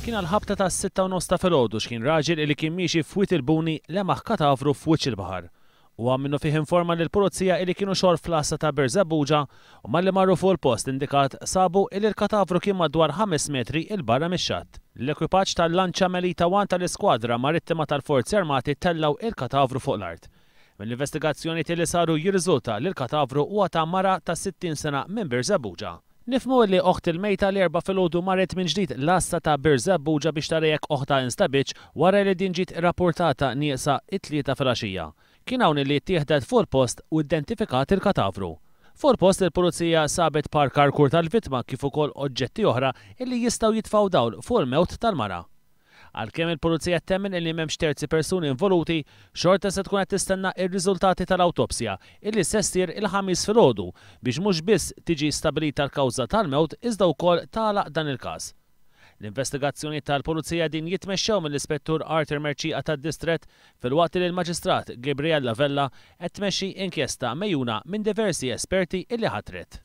Kien għal-ħabta ta' 6:30 ta' filgħodu x'kien raġel li kien miexi f'wiet il-buni lemaħ katavru f'wiċċ il-baħar. U minnu fih informa lill-pulizija li kienu xogħol fl-assa ta' Bir Żebbuġa u malli marru fuq il-post indikat sabu li l-katavru kien madwar 5 metri il barra mix-xatt. L-ekwipaġġ tal-lanċa Melita 1 tal-iskwadra marittima tal-Forzi Armati tellaw il-katavru fuq l-art. Mill-investigazzjoni li saru jirriżulta li l-katavru huwa ta' mara ta' 60 sena minn Bir Żebbuġa. Nifmu li oħt il-mejta l-4 filgħodu marret minn ġdid l-assa ta' Bir Żebbuġa biex tarejek oħta instabiċ wara li din ġiet rapportata nieqsa it-3 filgħaxija. Kien hawn li ttieħdet fuq il-post u identifikat il-katavru. Fuq il-post il-pulizija sabet parkarkur tal-vittma kif ukoll oġġetti oħra illi jistgħu jitfgħu dawl fuq il-mewt tal-mara. Għalkemm il-pulizija temmen illi m'hemmx terzi persuni involuti, xorta se tkun qed tistenna r-riżultati tal-awtopsja illi se ssir il-ħamis filgħodu biex mhux biss tiġi stabilita l-kawża tal-mewt iżda wkoll tagħlaq dan il-każ. L-investigazzjoni tal-pulizija din jitmexxew mill-Ispettur Arthur Merċieqa tad-Distrett filwaqt li l-Maġistrat Gabriella Vella qed tmexxi inkjesta mejjuna minn diversi esperti illi ħatret.